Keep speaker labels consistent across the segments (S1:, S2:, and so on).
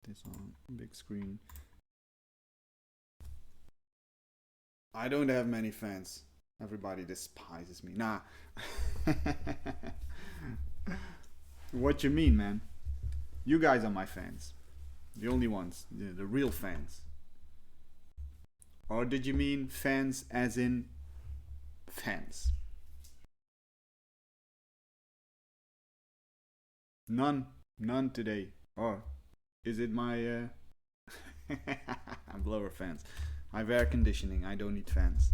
S1: this on big screen. I don't have many fans. Everybody despises me. Nah. What you mean, man? You guys are my fans. The only ones. The real fans. Or did you mean fans as in fans? None. None today. Or is it my blower fans? I have air conditioning. I don't need fans.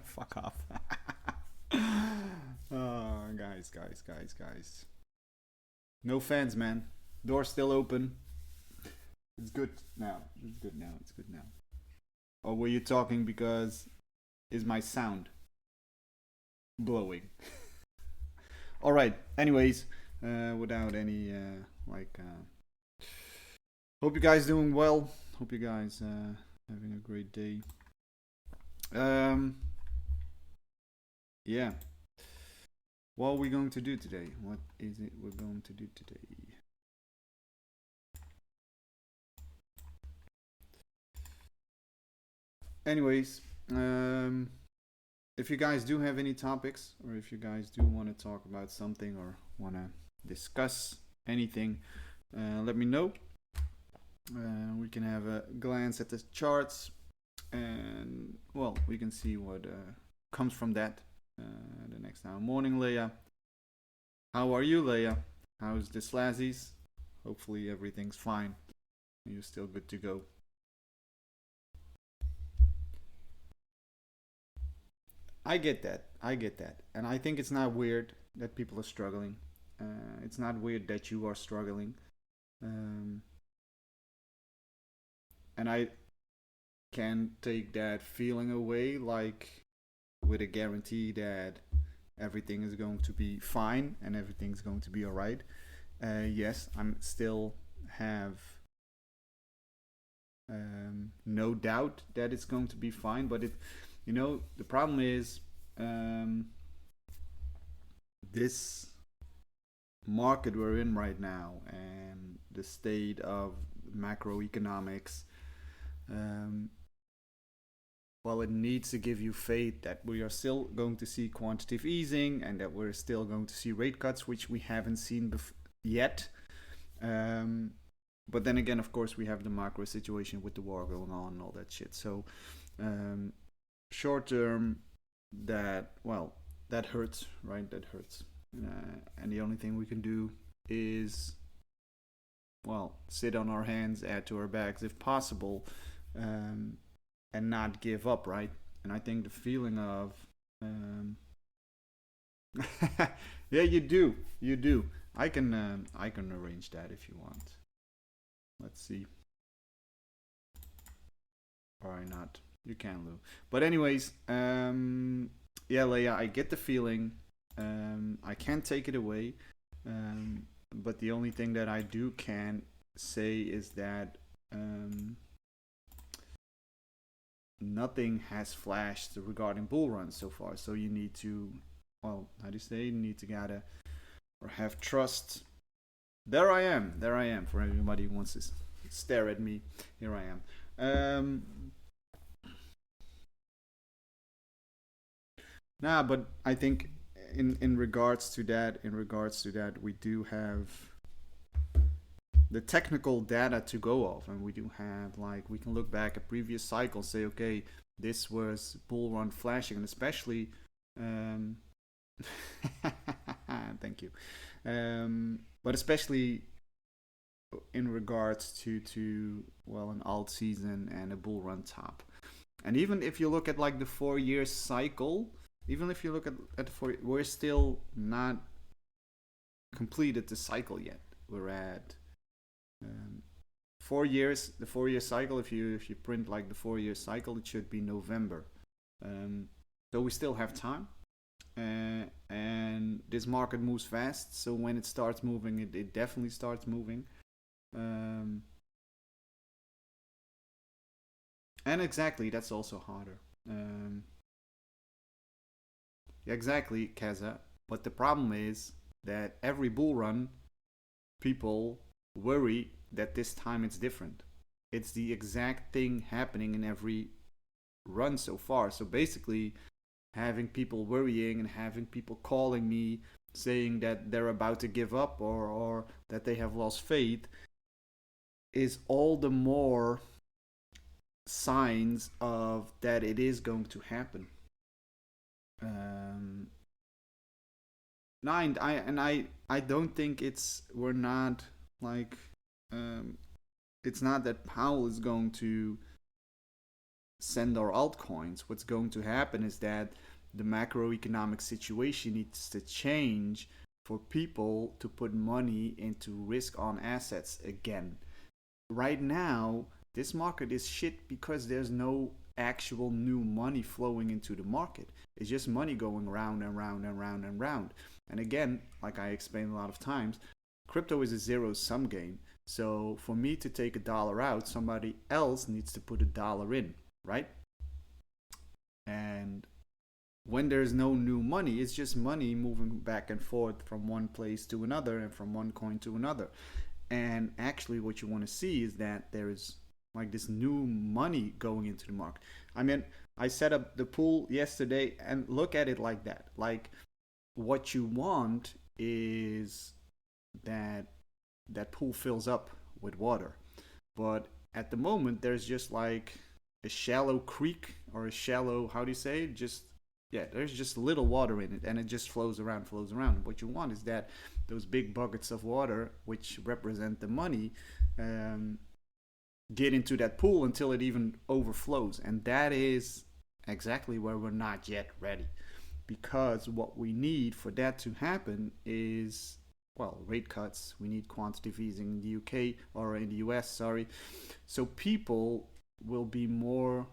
S1: Fuck off. Oh, guys. No fans, man. Door's still open. It's good now. It's good now. Or were you talking because is my sound blowing? All right. Anyways, without any hope you guys doing well. Hope you guys having a great day. Yeah. What are we going to do today? What is it we're going to do today? Anyways, if you guys do have any topics, or if you guys do want to talk about something or want to discuss anything, let me know. We can have a glance at the charts, and well, we can see what comes from that the next time. Morning, Leia. How are you, Leia? How's the Slazzies? Hopefully everything's fine. You're still good to go. I get that. And I think it's not weird that people are struggling. It's not weird that you are struggling. Um, and I can take that feeling away, like with a guarantee that everything is going to be fine and everything's going to be alright. Yes, I'm still have no doubt that it's going to be fine, but the problem is this market we're in right now and the state of macroeconomics. Well, it needs to give you faith that we are still going to see quantitative easing and that we're still going to see rate cuts, which we haven't seen yet. But then again, of course, we have the macro situation with the war going on and all that shit. So short term, that hurts, right? That hurts. And the only thing we can do is, well, sit on our hands, add to our bags if possible, and not give up, right? And I think the feeling of, yeah, you do. I can arrange that if you want. Let's see. Or not. You can, Lou. But anyways, yeah, Leia, I get the feeling. I can't take it away. But the only thing that I can say is that nothing has flashed regarding bull runs so far. So you need to, well, how do you say? You need to have trust. There I am. For everybody who wants to stare at me, here I am. But I think in regards to that, we do have the technical data to go off, and we do have, like, we can look back at previous cycles, say, okay, this was bull run flashing, and especially thank you, but especially in regards to well, an alt season and a bull run top. And even if you look at like the 4-year cycle, even if you look at we're still not completed the cycle yet. We're at 4 years. The 4-year cycle, if you print like the 4-year cycle, it should be November. So we still have time. And this market moves fast, so when it starts moving, it definitely starts moving. And exactly, that's also harder. Yeah, exactly, Kaza. But the problem is, that every bull run, people worry that this time it's different. It's the exact thing happening in every run so far. So basically, having people worrying and having people calling me saying that they're about to give up, or that they have lost faith, is all the more signs of that it is going to happen. Um, no, I don't think we're not like, um, it's not that Powell is going to send our altcoins. What's going to happen is that the macroeconomic situation needs to change for people to put money into risk on assets again. Right now, this market is shit because there's no actual new money flowing into the market. It's just money going round and round and round and round. And again, like I explained a lot of times, crypto is a zero sum game. So for me to take $1 out, somebody else needs to put $1 in, right? And when there's no new money, it's just money moving back and forth from one place to another and from one coin to another. And actually, what you want to see is that there is like this new money going into the market. I mean, I set up the pool yesterday and look at it like that. Like, what you want is that that pool fills up with water. But at the moment, there's just like a shallow creek, or a shallow, how do you say it? Just, yeah, there's just little water in it, and it just flows around, flows around. What you want is that those big buckets of water, which represent the money, um, get into that pool until it even overflows. And that is exactly where we're not yet ready. Because what we need for that to happen is, well, rate cuts. We need quantitative easing in the UK, or in the US, sorry. So people will be more,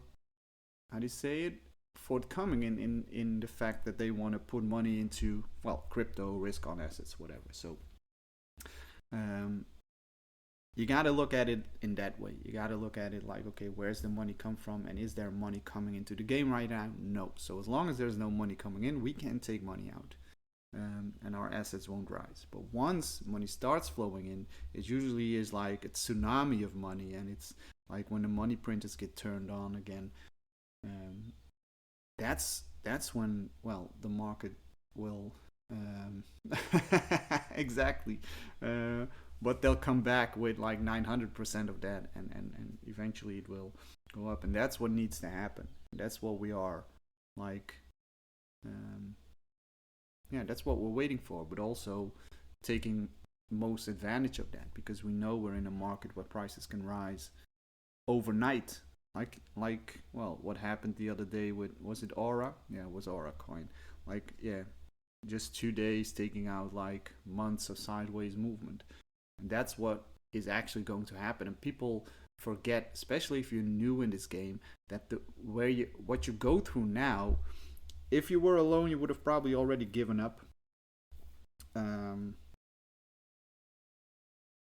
S1: how do you say it, forthcoming in the fact that they want to put money into, well, crypto, risk on assets, whatever. So um, you got to look at it in that way. You got to look at it like, okay, where's the money come from, and is there money coming into the game right now? No. So as long as there's no money coming in, we can take money out, and our assets won't rise. But once money starts flowing in, it usually is like a tsunami of money, and it's like when the money printers get turned on again. Um, that's when, well, the market will, exactly, but they'll come back with like 900% of that, and eventually it will go up. And that's what needs to happen. That's what we are like, um, yeah, that's what we're waiting for, but also taking most advantage of that, because we know we're in a market where prices can rise overnight. Like, well, what happened the other day with, was it Aura? Yeah, it was Aura coin. Like, yeah, just 2 days taking out like months of sideways movement. And that's what is actually going to happen. And people forget, especially if you're new in this game, that the where you what you go through now, if you were alone, you would have probably already given up. Um,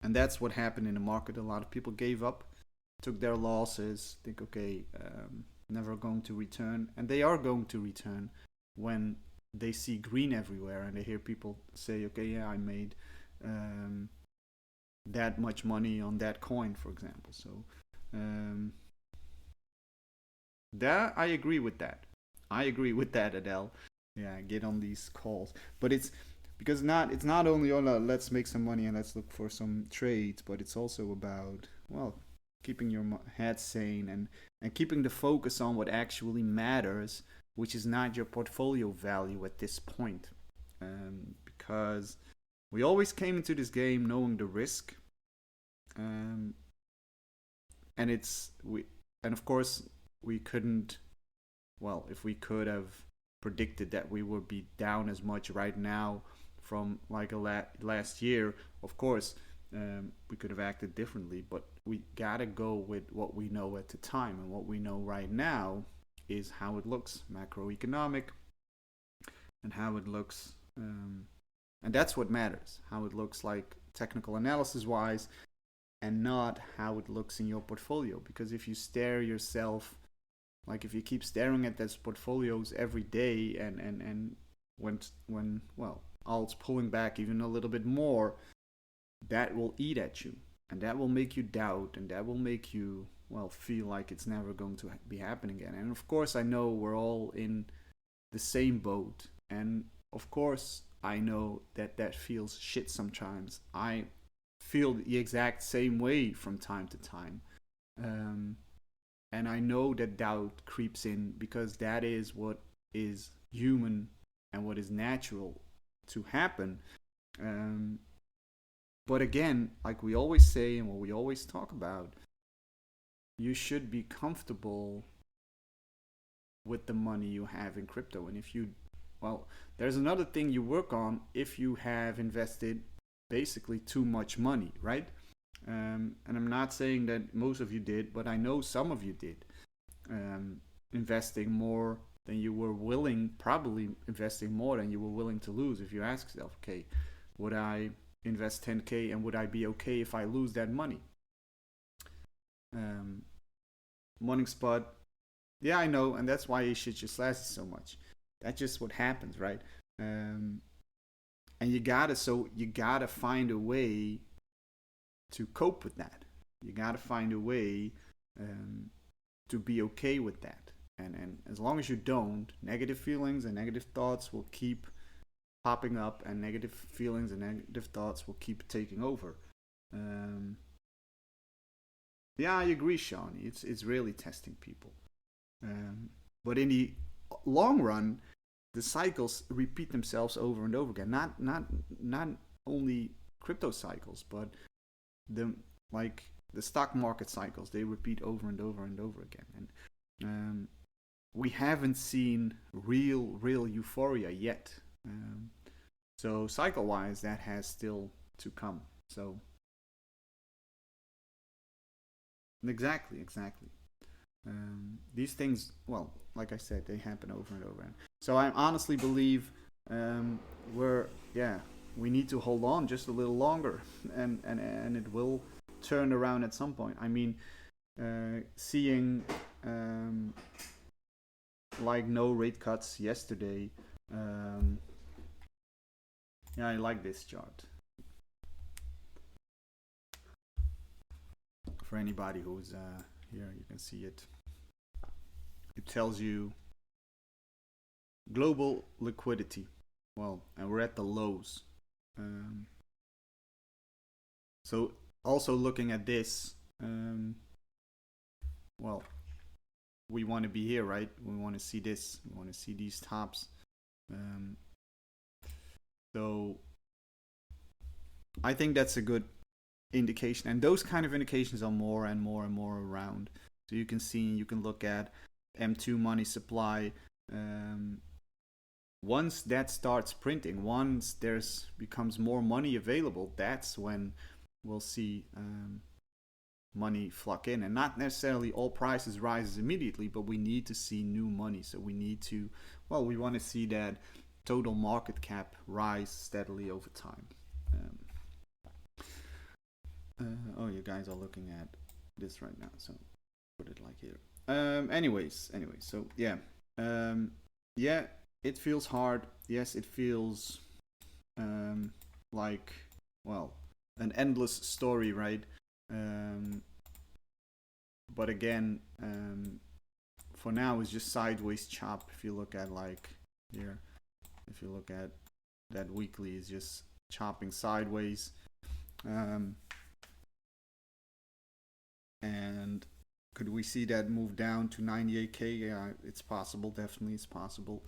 S1: and that's what happened in the market. A lot of people gave up, took their losses, think, okay, never going to return. And they are going to return when they see green everywhere and they hear people say, okay, yeah, I made that much money on that coin, for example. So that, I agree with that. I agree with that, Adele. Yeah, get on these calls. But it's because it's not only on let's make some money and let's look for some trades, but it's also about, well, keeping your head sane, and keeping the focus on what actually matters, which is not your portfolio value at this point. Because we always came into this game knowing the risk, and and of course we couldn't, well, if we could have predicted that we would be down as much right now from like last year, of course, we could have acted differently. But we gotta go with what we know at the time, and what we know right now is how it looks macroeconomic, and how it looks, and that's what matters, how it looks like technical analysis wise, and not how it looks in your portfolio. Because if you stare yourself, like if you keep staring at those portfolios every day, and when well, alts pulling back even a little bit more, that will eat at you, and that will make you doubt, and that will make you, well, feel like it's never going to be happening again. And of course, I know we're all in the same boat, and of course, I know that that feels shit sometimes. I feel the exact same way from time to time. Um, and I know that doubt creeps in because that is what is human and what is natural to happen. Um, but again, like we always say and what we always talk about, you should be comfortable with the money you have in crypto. And if you, well, there's another thing you work on if you have invested basically too much money, right? And I'm not saying that most of you did, but I know some of you did. Investing more than you were willing, probably investing more than you were willing to lose. If you ask yourself, okay, would I invest 10K and would I be okay if I lose that money? Morning spot, yeah, I know, and that's why it shit just lasted so much. That's just what happens, right? And you gotta find a way to cope with that. You gotta find a way to be okay with that. And as long as you don't, negative feelings and negative thoughts will keep popping up, and negative feelings and negative thoughts will keep taking over. Yeah, I agree, Sean. It's really testing people. But in the long run, the cycles repeat themselves over and over again. Not only crypto cycles, but the like the stock market cycles. They repeat over and over and over again. And we haven't seen real euphoria yet. So cycle-wise, that has still to come. So exactly. These things, well, like I said, they happen over and over. So I honestly believe we need to hold on just a little longer, and it will turn around at some point. I mean, seeing like no rate cuts yesterday. Yeah, I like this chart. For anybody who's here, you can see it. It tells you global liquidity. Well, and we're at the lows. So also looking at this, well, we want to be here, right? We want to see this. We want to see these tops. So I think that's a good indication, and those kind of indications are more and more and more around. So you can look at M2 money supply. Once that starts printing, once there's becomes more money available, that's when we'll see money flock in, and not necessarily all prices rises immediately, but we need to see new money. So we want to see that total market cap rise steadily over time. You guys are looking at this right now, so put it like here. Anyways, so yeah, it feels hard. Yes, it feels like, well, an endless story, right? But again, for now, it's just sideways chop. If you look at like here, if you look at that weekly, is just chopping sideways. And could we see that move down to 98K? Yeah, it's possible. Definitely, it's possible.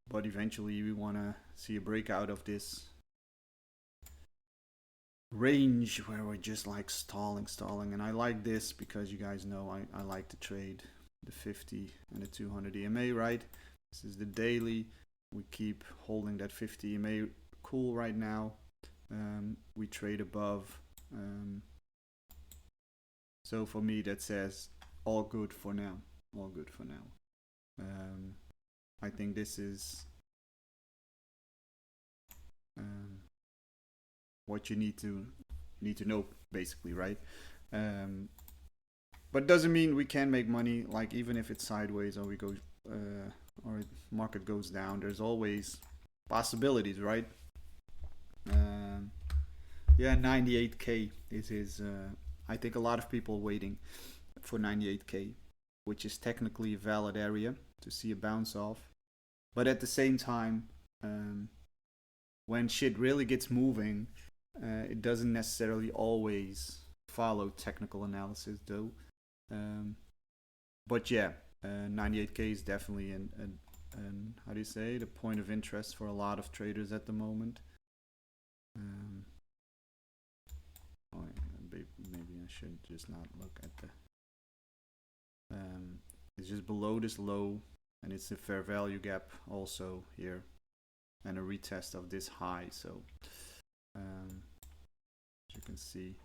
S1: But eventually, we want to see a breakout of this range where we're just like stalling. And I like this because you guys know I like to trade the 50 and the 200 EMA, right? This is the daily. We keep holding that 50 EMA cool right now. We trade above. So for me, that says all good for now. All good for now. I think this is what you need to know, basically, right? But doesn't mean we can make money. Like even if it's sideways or we go or market goes down, there's always possibilities, right? Um, yeah, 98k is his. I think a lot of people waiting for 98k, which is technically a valid area to see a bounce off. But at the same time, um, when shit really gets moving, it doesn't necessarily always follow technical analysis, though. Um, but yeah, 98k is definitely an how do you say, the point of interest for a lot of traders at the moment. Um, oh, maybe I should just not look at the. It's just below this low, and it's a fair value gap also here, and a retest of this high. So, as you can see,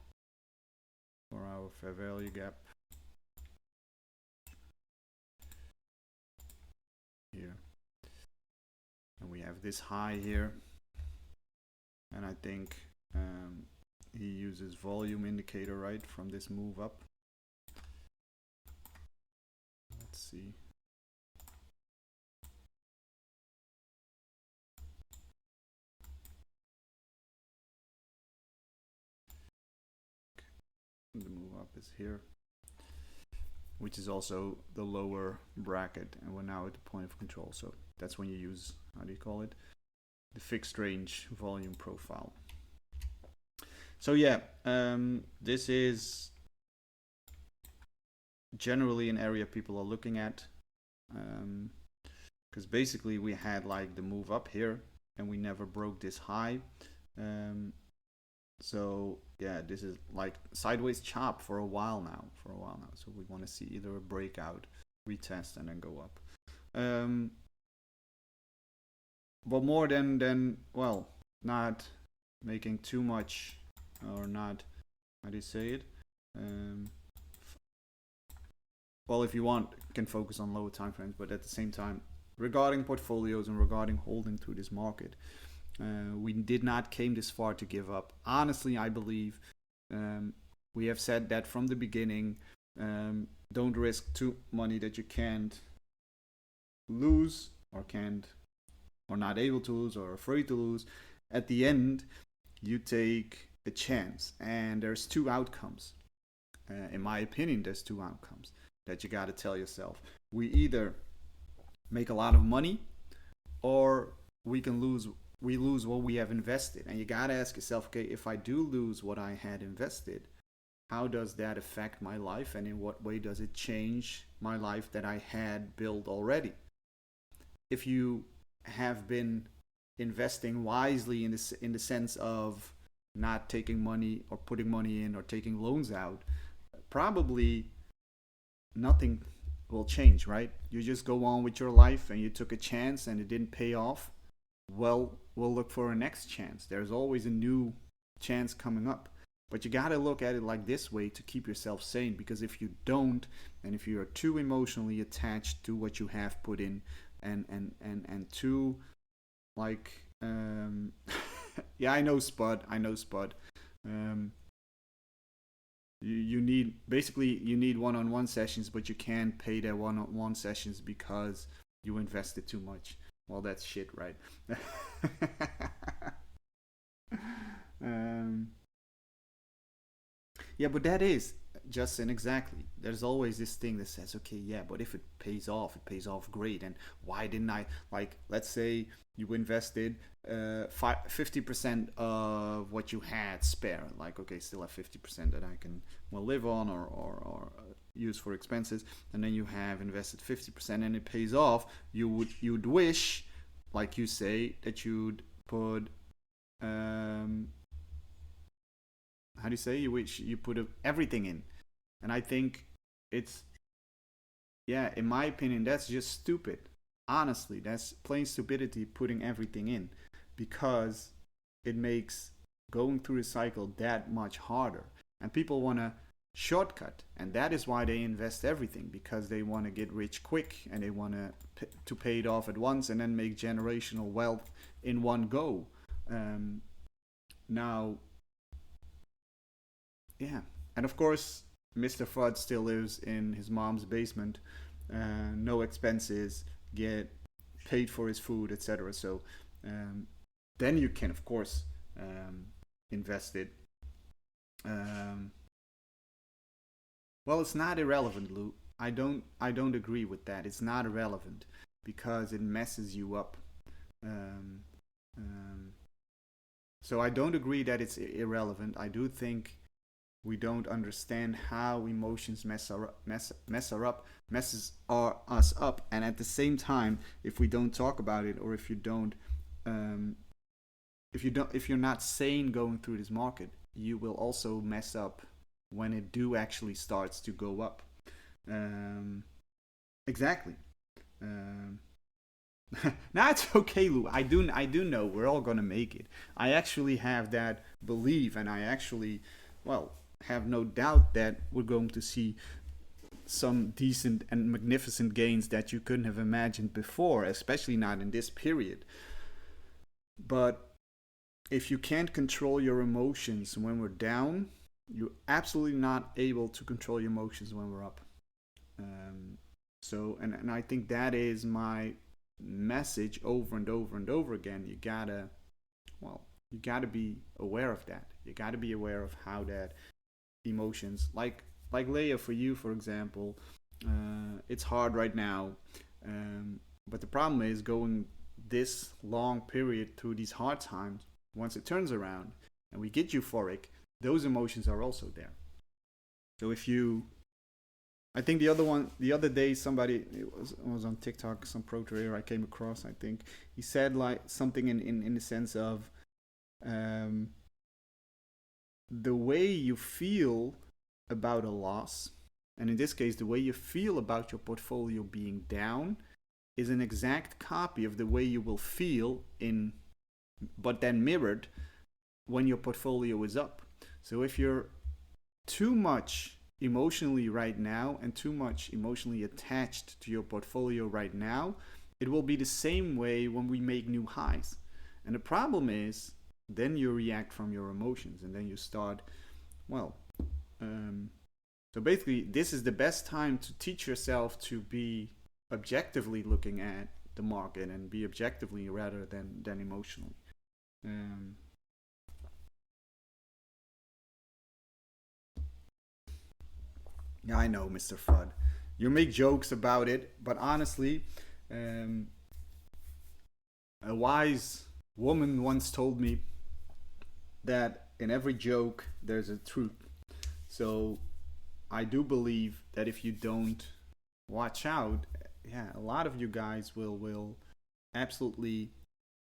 S1: for our fair value gap here, and we have this high here, and I think he uses volume indicator, right, from this move up. Let's see. The move up is here, which is also the lower bracket, and we're now at the point of control. So that's when you use, how do you call it, the fixed range volume profile. So yeah, this is generally an area people are looking at, because basically we had like the move up here and we never broke this high. So yeah, this is like sideways chop for a while now. So we want to see either a breakout, retest, and then go up. But more than well, not making too much, or not, how do you say it? Well, if you want, you can focus on lower time frames, but at the same time, regarding portfolios and regarding holding through this market, we did not came this far to give up. Honestly, I believe we have said that from the beginning. Don't risk too money that you can't lose, or not able to lose, or afraid to lose. At the end, you take a chance, and there's two outcomes. In my opinion, there's two outcomes that you got to tell yourself. We either make a lot of money, or we lose what we have invested. And you got to ask yourself, okay, if I do lose what I had invested, how does that affect my life, and in what way does it change my life that I had built already? If you have been investing wisely in the sense of not taking money or putting money in or taking loans out, probably nothing will change, right? You just go on with your life, and you took a chance and it didn't pay off. Well, we'll look for a next chance. There's always a new chance coming up. But you got to look at it like this way to keep yourself sane, because if you don't, and if you are too emotionally attached to what you have put in, and too like yeah, I know Spud. You need, basically you need one-on-one sessions, but you can't pay their one-on-one sessions because you invested too much. Well, that's shit, right? Yeah, but that is just an exactly. There's always this thing that says, okay, yeah, but if it pays off great. And why didn't I, like, let's say you invested 50% of what you had spare. Like, okay, still have 50% that I can, well, live on, or use for expenses. And then you have invested 50% and it pays off. You'd wish, like you say, that you'd put how do you say, you wish you put everything in. And I think it's, yeah, in my opinion, that's just stupid. Honestly, that's plain stupidity, putting everything in, because it makes going through the cycle that much harder. And people want to shortcut, and that is why they invest everything, because they want to get rich quick, and they want to pay it off at once and then make generational wealth in one go. Now, yeah, and of course, Mr. Fudd still lives in his mom's basement, no expenses, get paid for his food, etc. So then you can of course invest it. Um, well, it's not irrelevant, Lou. I don't agree with that. It's not irrelevant because it messes you up. Um, um, so I don't agree that it's irrelevant. I do think we don't understand how emotions messes us up, and at the same time, if we don't talk about it, or um, if you're not sane going through this market, you will also mess up when it do actually starts to go up. Um, exactly. Um, now it's okay, Lou. I do know we're all gonna make it. I actually have that belief, and I actually, well, have no doubt that we're going to see some decent and magnificent gains that you couldn't have imagined before, especially not in this period. But if you can't control your emotions when we're down, you're absolutely not able to control your emotions when we're up. Um, and I think that is my message over and over and over again. Well, you gotta be aware of that. You gotta be aware of how that emotions, like Leia, for you, for example, it's hard right now. But the problem is going this long period through these hard times. Once it turns around and we get euphoric, those emotions are also there. So if you I think the other day, somebody it was on TikTok, some pro trader I came across. I think he said like something in the sense of um, the way you feel about a loss, and in this case, the way you feel about your portfolio being down, is an exact copy of the way you will feel but then mirrored when your portfolio is up. So if you're too much emotionally right now and too much emotionally attached to your portfolio right now, it will be the same way when we make new highs. And the problem is, then you react from your emotions, and then you start, well, so basically, this is the best time to teach yourself to be objectively looking at the market and be objectively rather than emotionally. Um, Yeah, I know, Mr. Fudd. You make jokes about it, but honestly, um, a wise woman once told me that in every joke there's a truth. So I do believe that if you don't watch out, yeah, a lot of you guys will absolutely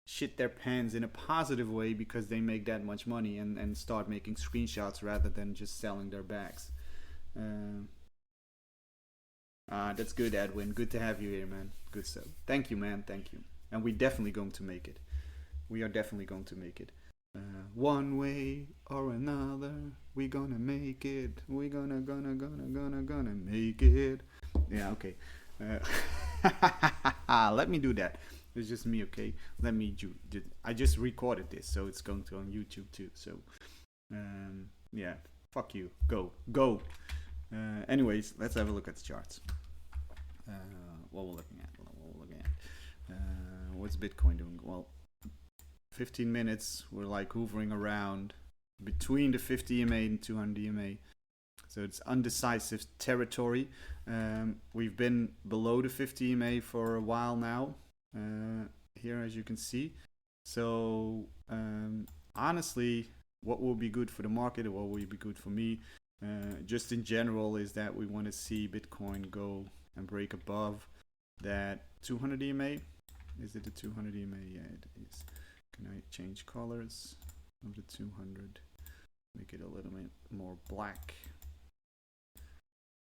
S1: shit their pants in a positive way because they make that much money and start making screenshots rather than just selling their bags. Uh, that's good, Edwin. Good to have you here, man. Good stuff. Thank you, man. Thank you. And we're definitely going to make it. We are definitely going to make it. One way or another, we gonna make it. We gonna make it. Yeah, okay. Let me do that. It's just me, okay? Let me do. I just recorded this, so it's going to on YouTube too. So, yeah, fuck you. Go. Anyways, let's have a look at the charts. What we're looking at. What's Bitcoin doing? Well, 15 minutes, we're like hovering around between the 50 EMA and 200 EMA. So it's undecisive territory. We've been below the 50 EMA for a while now, here as you can see. So honestly, what will be good for the market or what will be good for me, just in general, is that we want to see Bitcoin go and break above that 200 EMA. Is it the 200 EMA? Yeah, it is. Can I change colors of the 200? Make it a little bit more black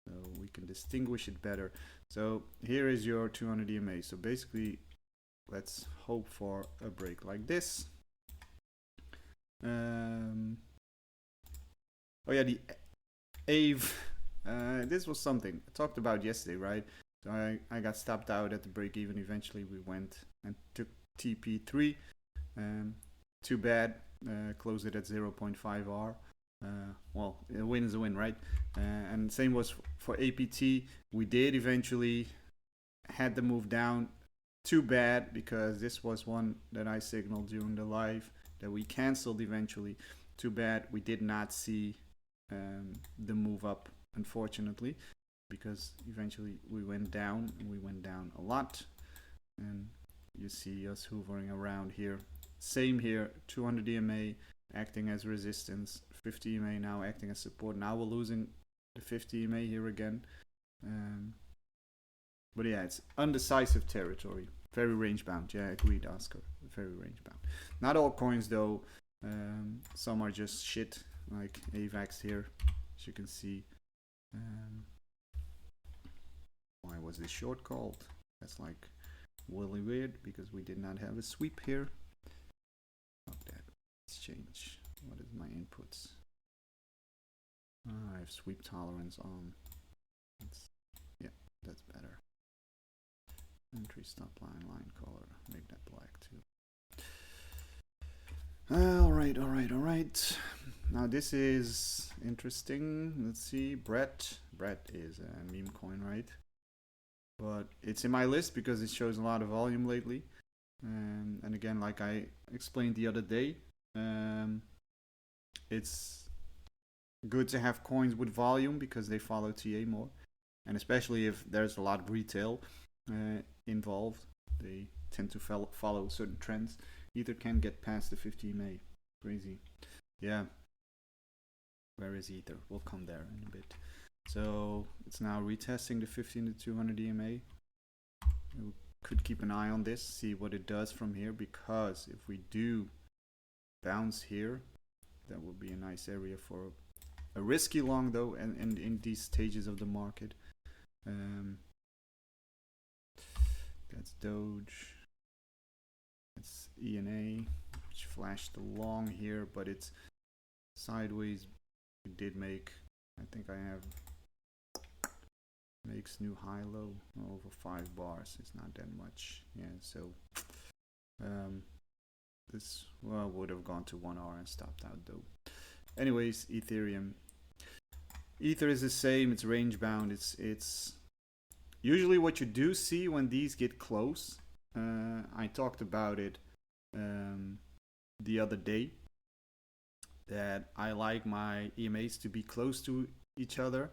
S1: so we can distinguish it better. So here is your 200 EMA. So basically, let's hope for a break like this. Oh yeah, the AVE. This was something I talked about yesterday, right? So I got stopped out at the break even. Eventually, we went and took TP3. Too bad. Closed it at 0.5 R. Well, a win is a win, right? And same was for APT. We did eventually had the move down too bad, because this was one that I signaled during the live that we canceled eventually. Too bad we did not see the move up, unfortunately, because eventually we went down, and we went down a lot. And you see us hovering around here. Same here, 200 EMA acting as resistance, 50 EMA now acting as support. Now we're losing the 50 EMA here again. But yeah, it's undecisive territory. Very range bound. Yeah, agreed, Oscar. Very range bound. Not all coins though. Some are just shit, like AVAX here, as you can see. Why was this short called? That's like really weird, because we did not have a sweep here. Fuck that. Let's change. What is my inputs? I have sweep tolerance on. Yeah, that's better. Entry, stop line, line color. Make that black too. Alright. Now this is interesting. Let's see. Brett is a meme coin, right? But it's in my list because it shows a lot of volume lately. And again, like I explained the other day, it's good to have coins with volume because they follow TA more. And especially if there's a lot of retail involved, they tend to follow certain trends. Ether can get past the 50 EMA. Crazy. Yeah. Where is Ether? We'll come there in a bit. So it's now retesting the 15 to 200 EMA. We could keep an eye on this, see what it does from here, because if we do bounce here, that would be a nice area for a risky long though, and in these stages of the market. That's Doge. That's ENA, which flashed the long here, but it's sideways. It did make, I think I have, makes new high low over 5 bars. It's not that much. Yeah, so this would have gone to 1 hour and stopped out though. Anyways, Ethereum. Ether is the same. It's range bound. It's usually what you do see when these get close. I talked about it the other day, that I like my EMAs to be close to each other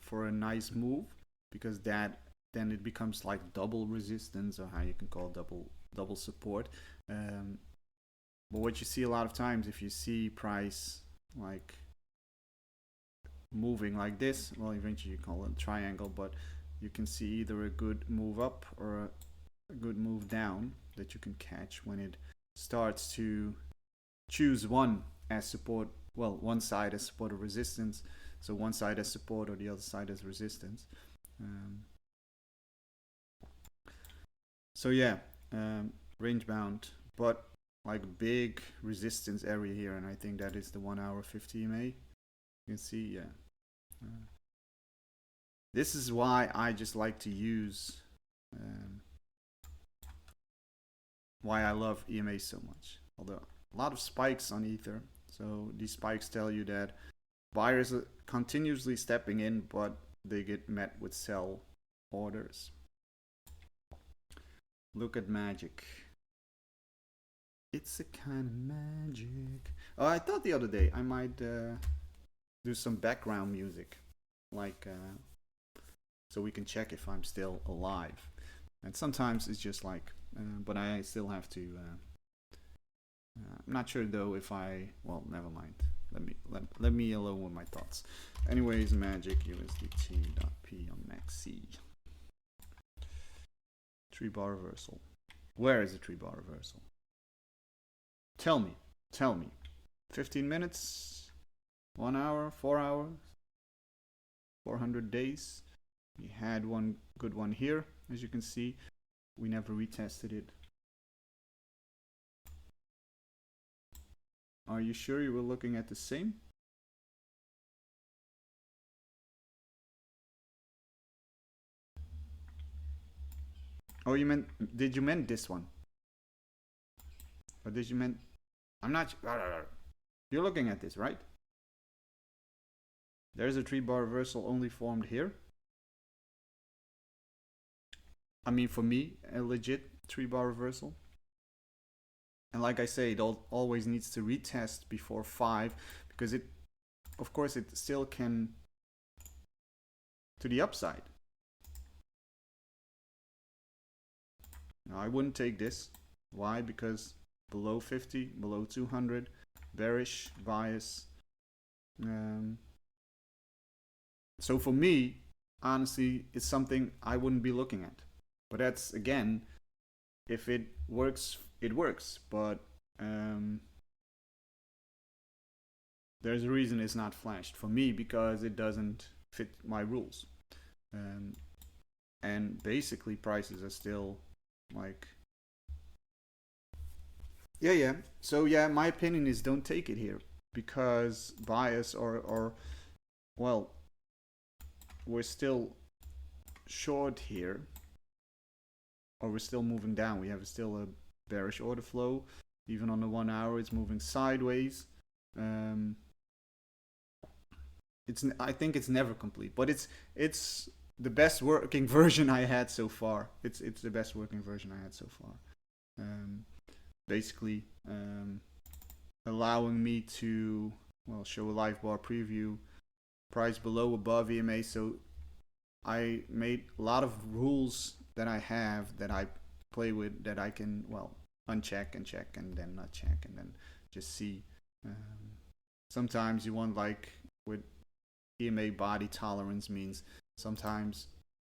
S1: for a nice move, because that then it becomes like double resistance, or how you can call double support. But what you see a lot of times, if you see price like moving like this, well, eventually you call it a triangle, but you can see either a good move up or a good move down that you can catch when it starts to choose one as support. Well, one side as support or resistance, so one side as support or the other side as resistance. So yeah, range bound, but like big resistance area here, and I think that is the 1 hour 50 EMA. You can see, yeah. This is why I just like to use, why I love EMA so much. Although a lot of spikes on Ether, so these spikes tell you that buyers are continuously stepping in, but they get met with sell orders. Look at magic. It's a kind of magic. Oh, I thought the other day I might do some background music, like so we can check if I'm still alive. And sometimes it's just like, but I still have to. I'm not sure though if I. Well, never mind. Let me alone with my thoughts. Anyways, magic USDT.p on maxi. 3-bar reversal. Where is the 3-bar reversal? Tell me. 15 minutes, 1 hour, 4 hours, 400 days. We had one good one here, as you can see. We never retested it. Are you sure you were looking at the same? Oh, did you mean this one? Or did you mean, I'm not, you're looking at this, right? There's a 3-bar reversal only formed here. I mean, for me, a legit 3-bar reversal. And like I say, it always needs to retest before 5, because it, of course, it still can to the upside. Now, I wouldn't take this. Why? Because below 50, below 200, bearish bias. So for me, honestly, it's something I wouldn't be looking at. But that's, again, if it works, it works. But there's a reason it's not flashed for me, because it doesn't fit my rules. And basically prices are still like, yeah. So yeah, my opinion is don't take it here, because bias or well, we're still short here, or we're still moving down. We have still a bearish order flow. Even on the 1 hour, it's moving sideways. I think it's never complete, but it's the best working version I had so far. It's the best working version I had so far. Basically, allowing me to, well, show a live bar preview, price below, above EMA. So I made a lot of rules that I have, that I play with, that I can, well, uncheck and check, and then not check, and then just see. Sometimes you want, like with EMA, body tolerance means sometimes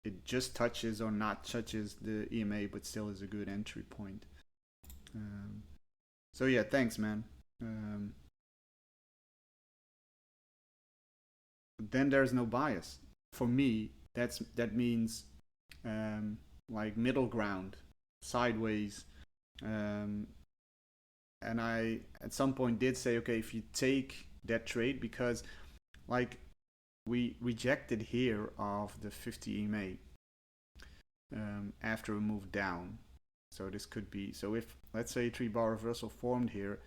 S1: it just touches or not touches the EMA, but still is a good entry point. So yeah, thanks, man. Then there's no bias for me. That means like middle ground, sideways. And I at some point did say, okay, if you take that trade, because like we rejected here of the 50 EMA after a move down. So this could be, so if let's say 3-bar reversal formed here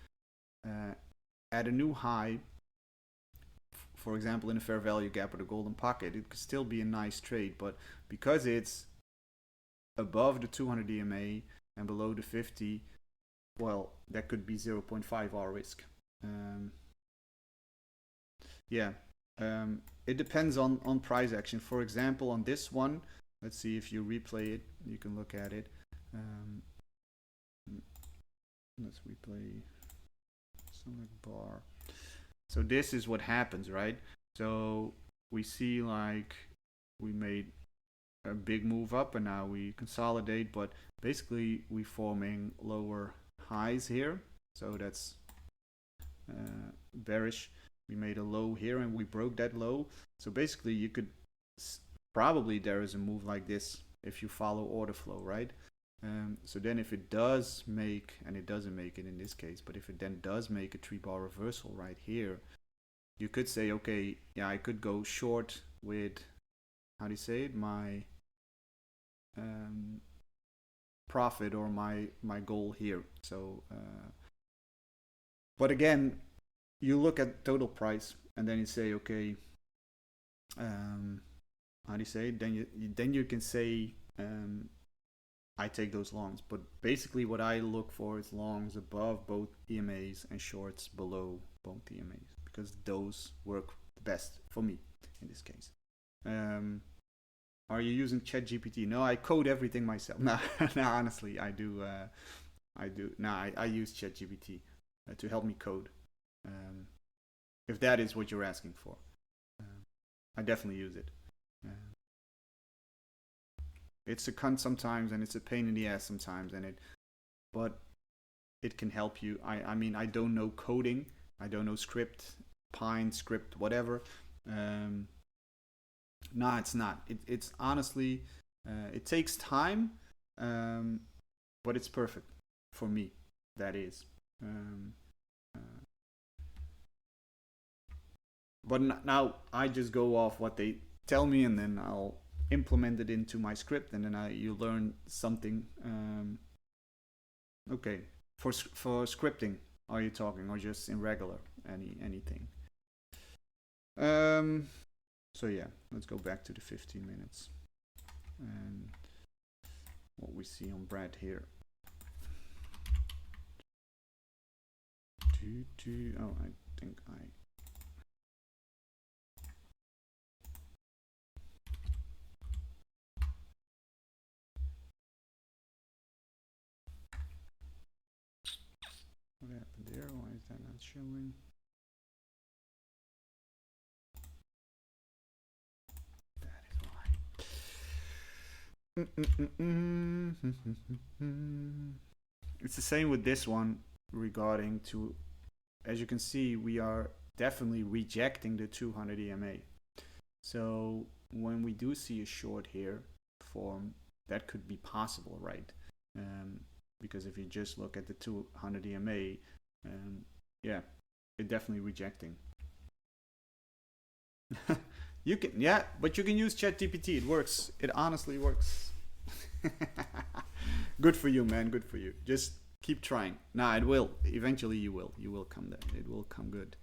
S1: at a new high, for example in a fair value gap or the golden pocket, it could still be a nice trade. But because it's above the 200 EMA and below the 50, well, that could be 0.5 R risk. Yeah, it depends on price action. For example, on this one, let's see, if you replay it, you can look at it. Let's replay select bar. So this is what happens, right? So we see like we made a big move up, and now we consolidate, but basically we forming lower highs here. So that's bearish. We made a low here and we broke that low. So basically you could probably, there is a move like this if you follow order flow, right? So then if it does make, and it doesn't make it in this case, but if it then does make a 3-bar reversal right here, you could say, okay, yeah, I could go short with, how do you say it, my profit or my goal here. So but again, you look at total price and then you say, okay, how do you say it? Then you can say I take those longs. But basically what I look for is longs above both EMAs and shorts below both EMAs, because those work the best for me in this case. Are you using ChatGPT? No, I code everything myself. No, honestly, I do. I use ChatGPT to help me code. If that is what you're asking for, I definitely use it. It's a cunt sometimes, and it's a pain in the ass sometimes, but it can help you. I mean, I don't know coding. I don't know script, Pine script, whatever. No, it's not. It's honestly, it takes time, but it's perfect for me. That is. But now I just go off what they tell me, and then I'll implement it into my script, and then you learn something. Okay, for scripting, are you talking, or just in regular anything? So yeah, let's go back to the 15 minutes. And what we see on Brad here. Oh, I think I what happened there? Why is that not showing? That is why. It's the same with this one regarding to, as you can see, we are definitely rejecting the 200 EMA. So when we do see a short here form, that could be possible, right? Because if you just look at the 200 EMA, yeah, it's definitely rejecting. You can, yeah, but you can use ChatGPT. It works. It honestly works. Good for you, man. Good for you. Just keep trying. Nah, it will. Eventually, you will. You will come there. It will come good.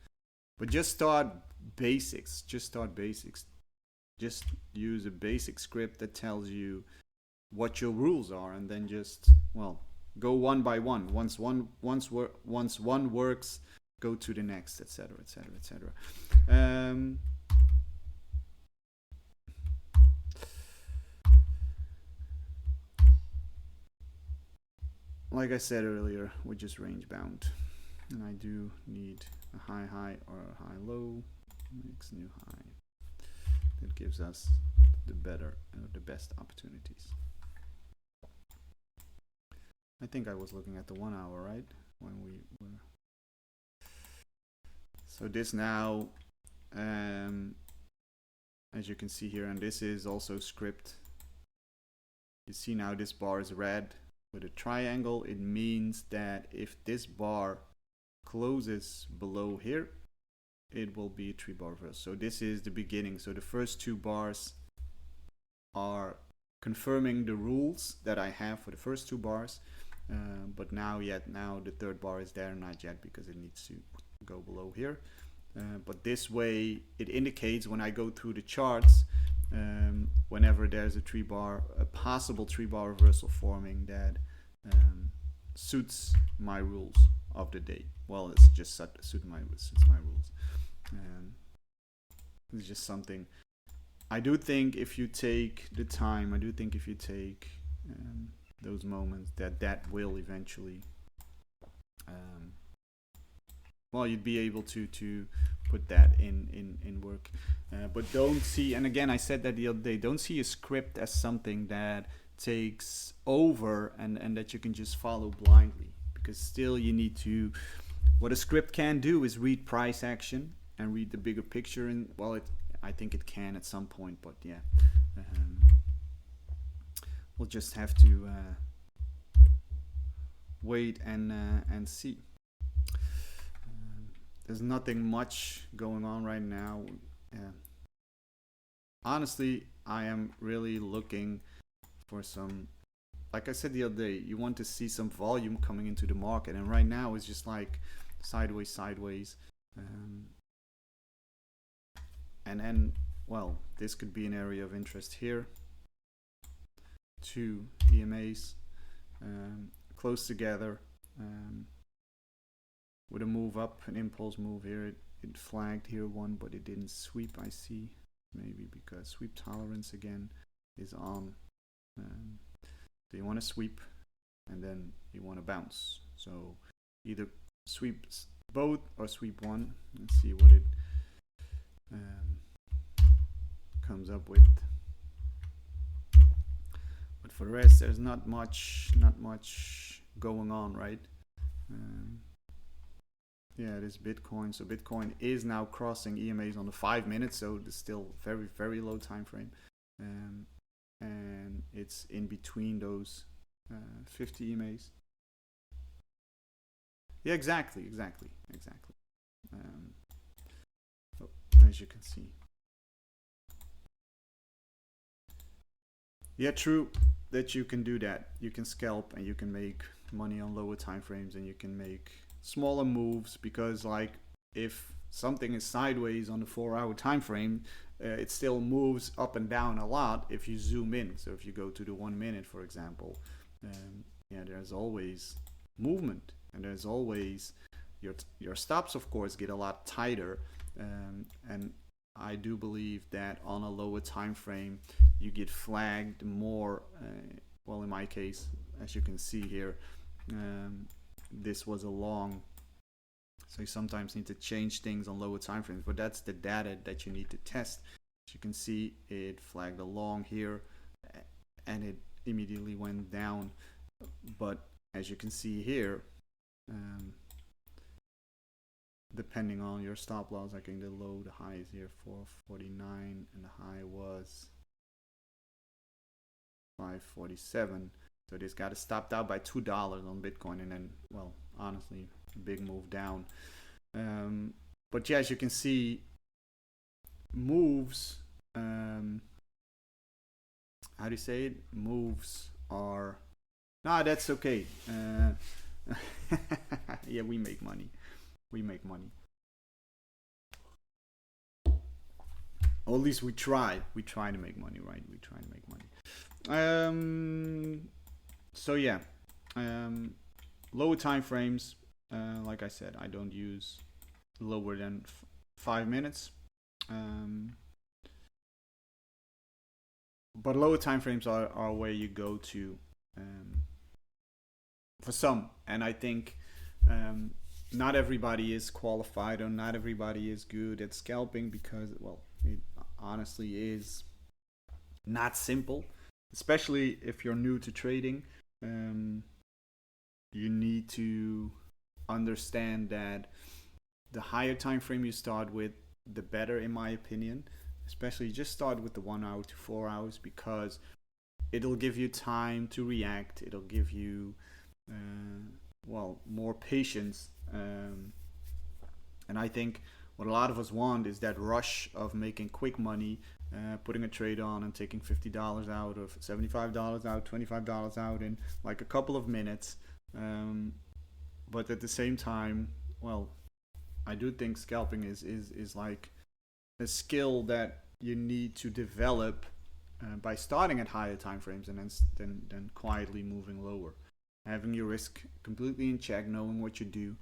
S1: But just start basics. Just start basics. Just use a basic script that tells you what your rules are, and then just, well, go one by one. Once one works, go to the next, etc., etc., etc. Like I said earlier, we're just range bound, and I do need a high high or a high low. Makes new high. That gives us the best opportunities. I think I was looking at the 1 hour, right? When we were. So this now, as you can see here, and this is also script. You see now this bar is red with a triangle. It means that if this bar closes below here, it will be a 3-bar reversal. So this is the beginning. So the first 2 bars are confirming the rules that I have for the first 2 bars. But now the 3rd bar is there, not yet, because it needs to go below here. But this way it indicates when I go through the charts, whenever there's a possible 3-bar reversal forming that suits my rules of the day. Well, it's just suits my rules. It's just something. I do think if you take the time, those moments, that will eventually, well, you'd be able to put that in work. But don't see, and again, I said that the other day, don't see a script as something that takes over and that you can just follow blindly, because still you need to, what a script can do is read price action and read the bigger picture, and well, I think it can at some point, but yeah, we'll just have to wait and see. There's nothing much going on right now. Honestly, I am really looking for some, like I said the other day, you want to see some volume coming into the market, and right now it's just like sideways. And then, well, this could be an area of interest here. 2 EMAs close together, with a move up, an impulse move here. It flagged here one, but it didn't sweep, I see. Maybe because sweep tolerance again is on. So you want to sweep, and then you want to bounce. So either sweep both or sweep one. Let's see what it comes up with. But for the rest, there's not much going on, right? Yeah, it is Bitcoin. So Bitcoin is now crossing EMAs on the 5 minutes, so it's still very, very low time frame. And it's in between those 50 EMAs. Yeah, exactly. As you can see. Yeah, true that you can do that. You can scalp and you can make money on lower time frames, and you can make smaller moves, because like if something is sideways on the 4-hour time frame, it still moves up and down a lot if you zoom in. So if you go to the 1 minute, for example, there's always movement, and there's always your stops, of course, get a lot tighter, and I do believe that on a lower time frame you get flagged more. Well, in my case, as you can see here, this was a long, so you sometimes need to change things on lower time frames, but that's the data that you need to test. As you can see, it flagged along here and it immediately went down. But as you can see here, depending on your stop loss, I think the low, the high is here 449 and the high was 547. So this got stopped out by $2 on Bitcoin, and then, well, honestly, big move down. But yeah, as you can see, moves, how do you say it? Moves are, no, that's okay. Yeah, we make money. We make money. Or at least we try. We try to make money, right? We try to make money. So yeah, lower time frames. Like I said, I don't use lower than 5 minutes. But lower time frames are where you go to for some, and I think not everybody is qualified, or not everybody is good at scalping, because, well, it honestly is not simple, especially if you're new to trading. You need to understand that the higher time frame you start with, the better, in my opinion. Especially just start with the 1 hour to 4 hours, because it'll give you time to react. It'll give you more patience, and I think what a lot of us want is that rush of making quick money, putting a trade on and taking $50 out, or $75 out, $25 out in like a couple of minutes. But at the same time, well, I do think scalping is like a skill that you need to develop by starting at higher time frames and then quietly moving lower, having your risk completely in check, knowing what you do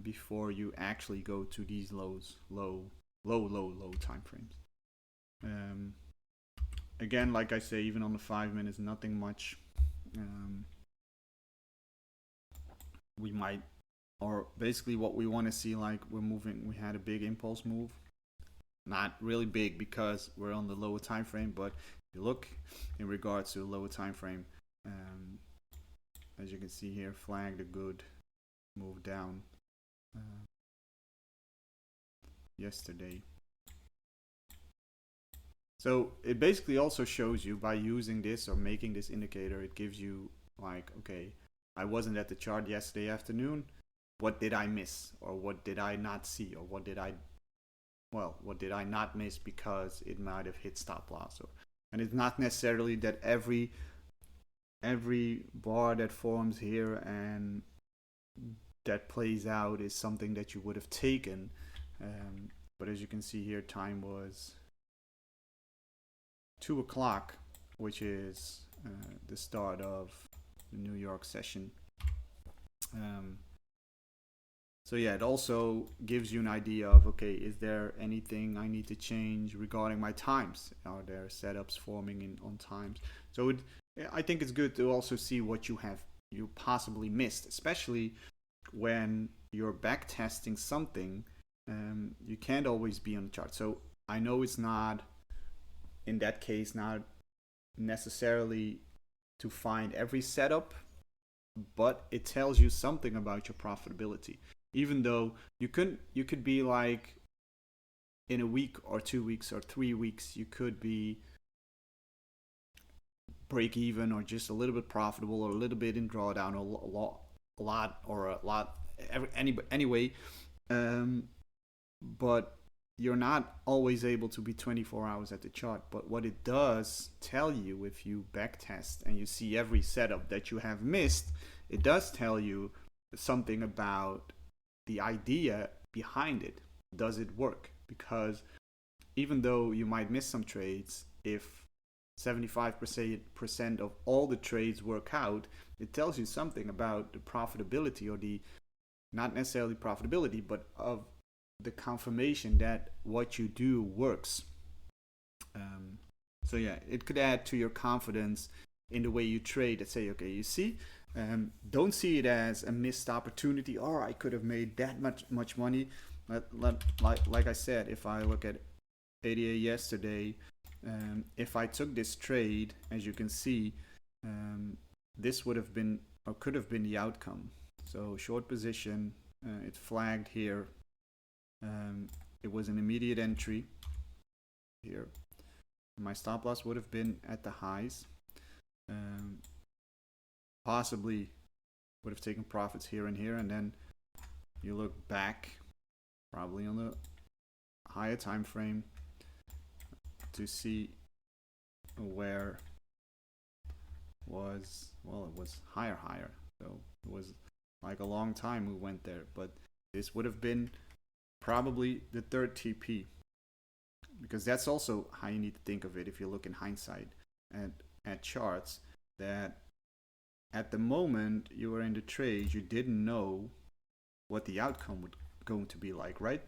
S1: before you actually go to these low time frames. Again, like I say, even on the 5 minutes, nothing much. We might, or basically what we want to see, like we had a big impulse move, not really big because we're on the lower time frame, but if you look in regards to the lower time frame, as you can see here, flagged a good move down yesterday. So it basically also shows you, by using this or making this indicator, it gives you like, okay, I wasn't at the chart yesterday afternoon. What did I miss, or what did I not see, or what did I not miss because it might have hit stop loss? And it's not necessarily that every bar that forms here and that plays out is something that you would have taken. But as you can see here, time was 2 o'clock, which is the start of the New York session. So yeah, it also gives you an idea of, okay, is there anything I need to change regarding my times? Are there setups forming on times? So I think it's good to also see what you possibly missed, especially when you're back testing something. You can't always be on the chart. So I know it's not, in that case, not necessarily to find every setup, but it tells you something about your profitability. Even though you could be like, in a week or 2 weeks or 3 weeks, you could be break even, or just a little bit profitable, or a little bit in drawdown, or a lot anyway. But you're not always able to be 24 hours at the chart. But what it does tell you, if you backtest and you see every setup that you have missed, it does tell you something about the idea behind it. does it work? Because even though you might miss some trades, if 75% of all the trades work out, it tells you something about the profitability, or the, not necessarily profitability, but of the confirmation that what you do works. So yeah, it could add to your confidence in the way you trade. That say, okay, you see, don't see it as a missed opportunity, or I could have made that much money. Like I said, if I look at ADA yesterday, if I took this trade, as you can see, this would have been, or could have been, the outcome. So short position, it flagged here. It was an immediate entry here. My stop loss would have been at the highs. Possibly would have taken profits here and here, and then you look back, probably on the higher time frame, to see where was, well, it was higher, so it was like a long time we went there, but this would have been probably the third TP, because that's also how you need to think of it if you look in hindsight at charts, that at the moment you were in the trade, you didn't know what the outcome would going to be like, right?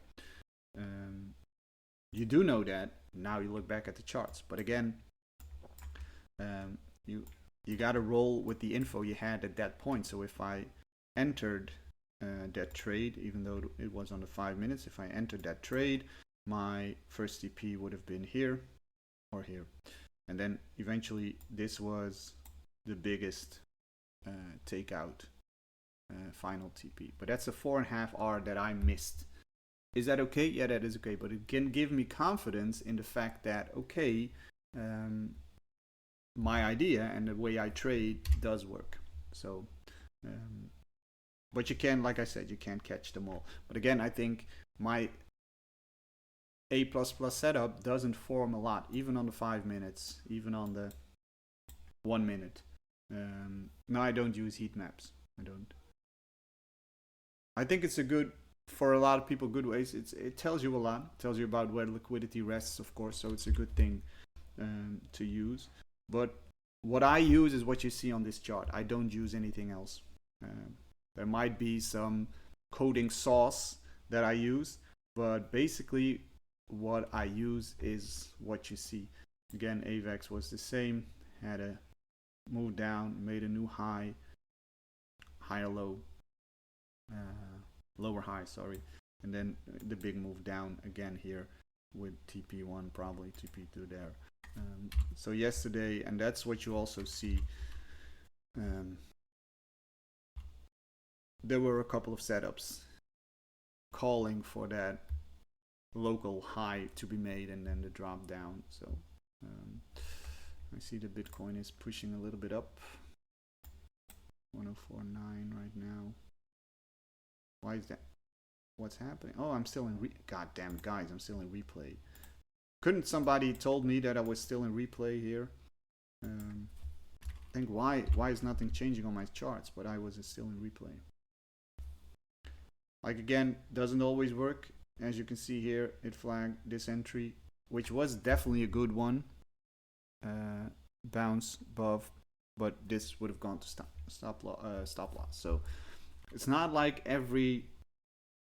S1: You do know that now you look back at the charts, but again, you got to roll with the info you had at that point. So if I entered that trade, even though it was on the 5 minutes, if I entered that trade, my first TP would have been here or here, and then eventually this was the biggest takeout final TP. But that's a 4.5 R that I missed. Is that okay? Yeah, that is okay, but it can give me confidence in the fact that, okay, my idea and the way I trade does work. So but you can, like I said, you can't catch them all. But again, I think my A++ setup doesn't form a lot, even on the 5 minutes, even on the 1 minute. No, I don't use heat maps. I don't. I think it's a good, for a lot of people, good ways. It tells you a lot. It tells you about where liquidity rests, of course, so it's a good thing to use. But what I use is what you see on this chart. I don't use anything else. There might be some coding sauce that I use, but basically what I use is what you see. Again, AVAX was the same, had a move down, made a new high, higher low, lower high, sorry, and then the big move down again here with TP1, probably TP2 there. So yesterday, and that's what you also see, there were a couple of setups calling for that local high to be made and then the drop down. So I see the Bitcoin is pushing a little bit up, 104.9 right now. Why is that? What's happening? Oh, I'm still in God damn it, guys, I'm still in replay. Couldn't somebody told me that I was still in replay here? I think why is nothing changing on my charts, but I was still in replay. Like, again, doesn't always work. As you can see here, it flagged this entry, which was definitely a good one. Bounce above, but this would have gone to stop loss. So it's not like every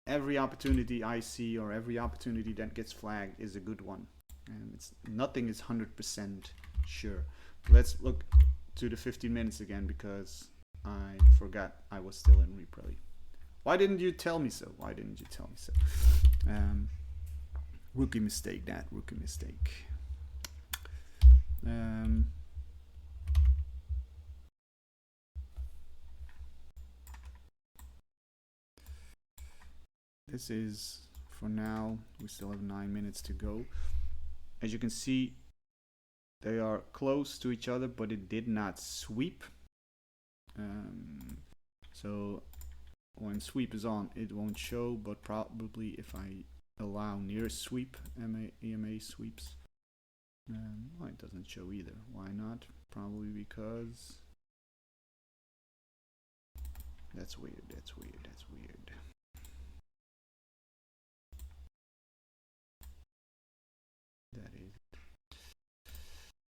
S1: opportunity I see or every opportunity that gets flagged is a good one, and nothing is 100% sure. Let's look to the 15 minutes again, because I forgot I was still in replay. Why didn't you tell me so? Why didn't you tell me so? Rookie mistake, that rookie mistake. This is for now. We still have 9 minutes to go. As you can see, they are close to each other, but it did not sweep. So when sweep is on, it won't show, but probably if I allow near sweep, EMA sweeps, well, it doesn't show either. Why not? Probably because that's weird.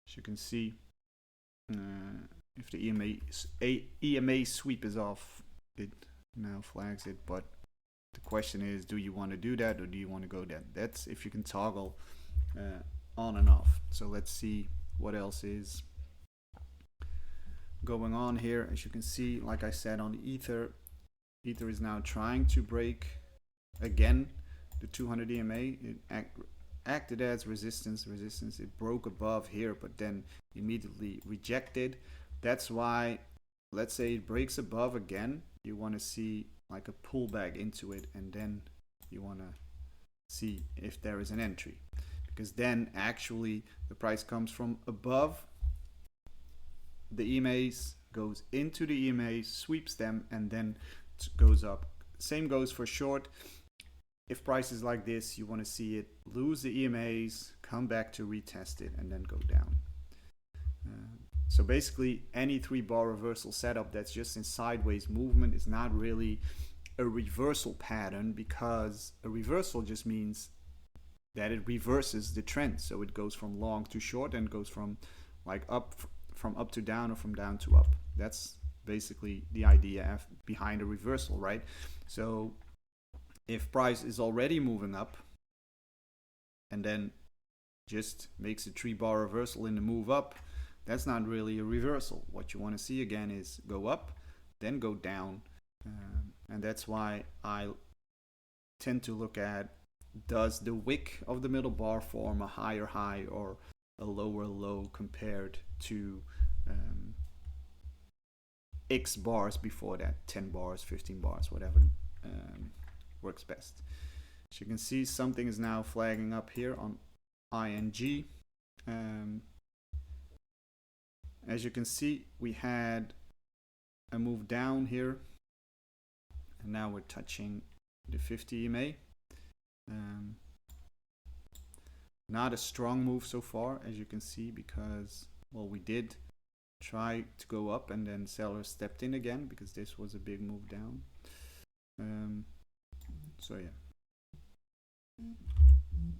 S1: As you can see, if the EMA sweep is off, it now flags it. But the question is, do you want to do that or do you want to go that? That's if you can toggle on and off. So let's see what else is going on here. As you can see, like I said, on the Ether is now trying to break again the 200 EMA. It acted as resistance. It broke above here, but then immediately rejected. That's why, let's say it breaks above again, you want to see like a pullback into it, and then you want to see if there is an entry, because then actually the price comes from above the EMAs, goes into the EMAs, sweeps them, and then goes up. Same goes for short. If price is like this, you want to see it lose the EMAs, come back to retest it, and then go down. So basically, any 3-bar reversal setup that's just in sideways movement is not really a reversal pattern, because a reversal just means that it reverses the trend. So it goes from long to short and goes from like up to down, or from down to up. That's basically the idea behind a reversal, right? So if price is already moving up and then just makes a 3-bar reversal in the move up, that's not really a reversal. What you want to see again is go up, then go down. And that's why I tend to look at, does the wick of the middle bar form a higher high or a lower low compared to X bars before that, 10 bars, 15 bars, whatever works best. As you can see, something is now flagging up here on ING. As you can see, we had a move down here, and now we're touching the 50 EMA. Not a strong move so far, as you can see, because, well, we did try to go up and then sellers stepped in again, because this was a big move down. So yeah,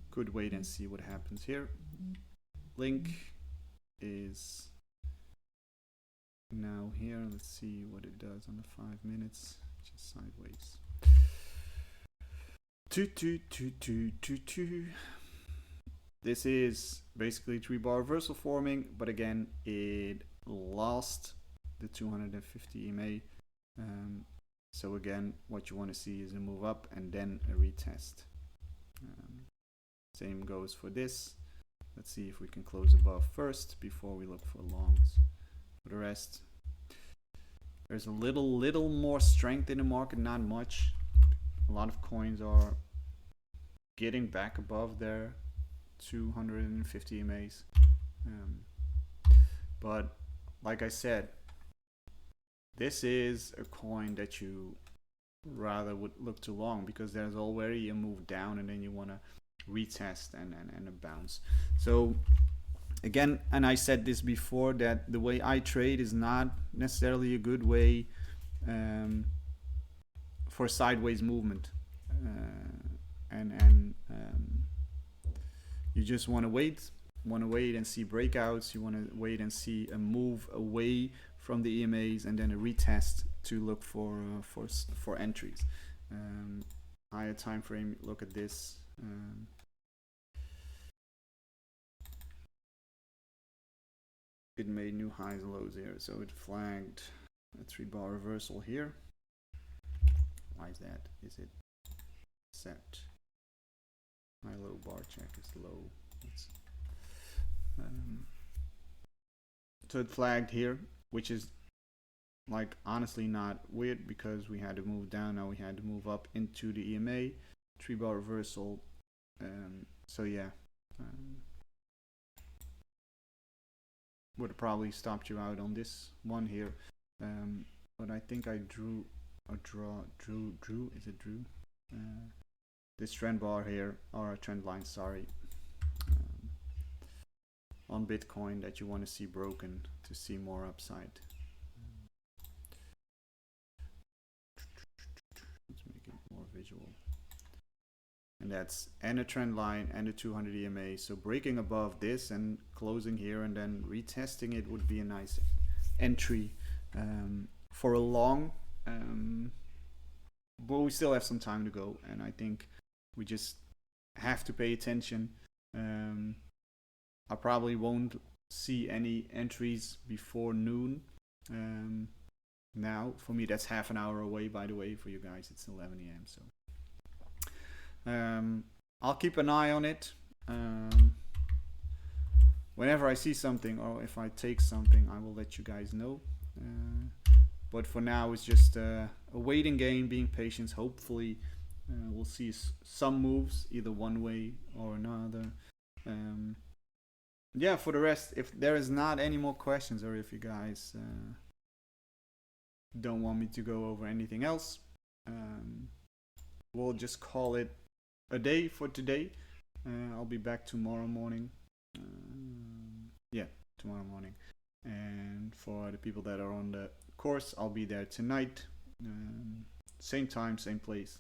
S1: could wait and see what happens here. Link is now here. Let's see what it does on the 5 minutes. Just sideways. This is basically 3-bar reversal forming, but again, it lost the 250 EMA. So again, what you want to see is a move up and then a retest. Same goes for this. Let's see if we can close above first before we look for longs. For the rest, there's a little more strength in the market, not much. A lot of coins are getting back above their 250 EMAs. But like I said, this is a coin that you rather would look to long, because there's already a move down and then you want to retest and a bounce. So again, and I said this before, that the way I trade is not necessarily a good way for sideways movement, you just want to wait and see breakouts. You want to wait and see a move away from the EMAs and then a retest to look for entries. Higher time frame, look at this. It made new highs and lows here, so it flagged a 3-bar reversal here. Why is that? Is it set? My low bar check is low. So it flagged here, which is like honestly not weird, because we had to move down, now we had to move up into the EMA, 3-bar reversal. So yeah, would have probably stopped you out on this one here, but I think I drew this trend bar here, or a trend line, sorry, on Bitcoin, that you want to see broken to see more upside. Let's make it more visual. and that's and a trend line and a 200 EMA. So breaking above this and closing here and then retesting it would be a nice entry for a long. But we still have some time to go, and I think we just have to pay attention. I probably won't see any entries before noon. Now, for me, that's half an hour away, by the way. For you guys, it's 11 a.m. So I'll keep an eye on it. Whenever I see something or if I take something, I will let you guys know. But for now, it's just a waiting game, being patient. Hopefully, we'll see some moves, either one way or another. Yeah, for the rest, if there is not any more questions, or if you guys don't want me to go over anything else, we'll just call it a day for today. I'll be back tomorrow morning. Tomorrow morning. And for the people that are on the course, I'll be there tonight. Same time, same place.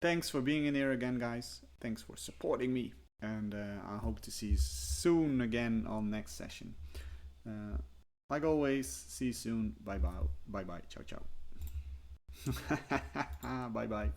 S1: Thanks for being in here again, guys. Thanks for supporting me. And I hope to see you soon again on next session. Like always, see you soon. Bye bye. Bye bye. Ciao ciao. Bye bye.